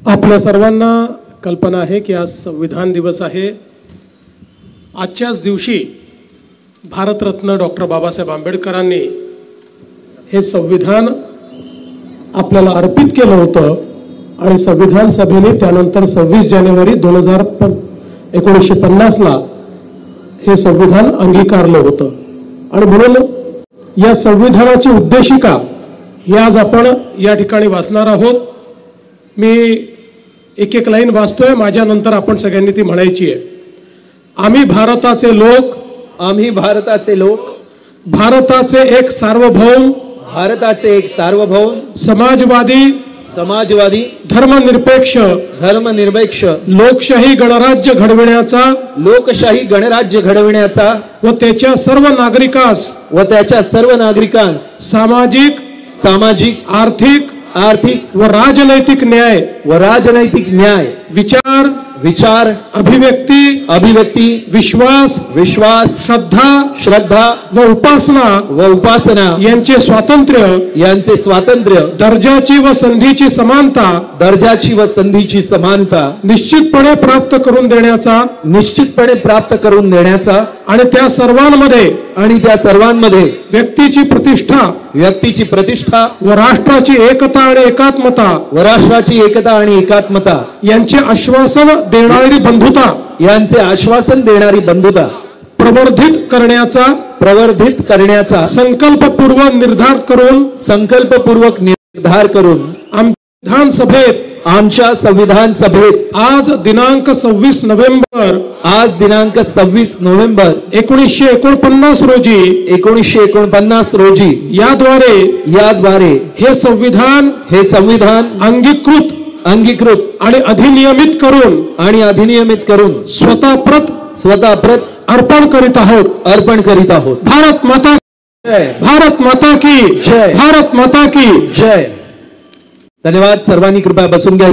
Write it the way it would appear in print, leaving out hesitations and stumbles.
आपल्या सर्वांना कल्पना आहे की आज संविधान दिवस आहे। आजच्याच दिवशी भारतरत्न डॉक्टर बाबासाहेब आंबेडकरांनी हे संविधान आपल्याला अर्पित केलं होतं आणि संविधान सभेने त्यानंतर 26 जानेवारी 1950 ला हे संविधान अंगीकारलं होतं। आणि म्हणून या संविधानाची उद्देशिका ही आज आपण या ठिकाणी वाचणार आहोत। मी एक एक लाईन वाचतोय, माझ्या नंतर आपण सगळ्यांनी ती म्हणायची आहे। आम्ही भारताचे लोक, आम्ही भारताचे लोक, भारताचे एक सार्वभौम, भारताचे एक सार्वभौम, समाजवादी, समाजवादी, धर्मनिरपेक्ष, धर्मनिरपेक्ष, लोकशाही गणराज्य घडविण्याचा, लोकशाही गणराज्य घडविण्याचा व त्याच्या सर्व नागरिकांस सामाजिक, आर्थिक आर्थिक व राजनैतिक न्याय, विचार, अभिव्यक्ती, विश्वास, श्रद्धा व उपासना यांचे स्वातंत्र्य, दर्जाची व संधीची समानता निश्चितपणे प्राप्त करून देण्याचा आणि त्या सर्वांमध्ये व्यक्तीची प्रतिष्ठा व राष्ट्राची एकता आणि एकात्मता यांचे आश्वासन देणारी बंधुता प्रवर्धित करण्याचा संकल्पपूर्वक निर्धार करून आमच्या संविधान सभेत आज दिनांक 26 नोव्हेंबर 1949 रोजी याद्वारे हे संविधान अंगीकृत आणि अधिनियमित करून स्वतःप्रत अर्पण करीत आहोत। भारत माता की जय। धन्यवाद। सर्वांनी कृपया बसून घ्या।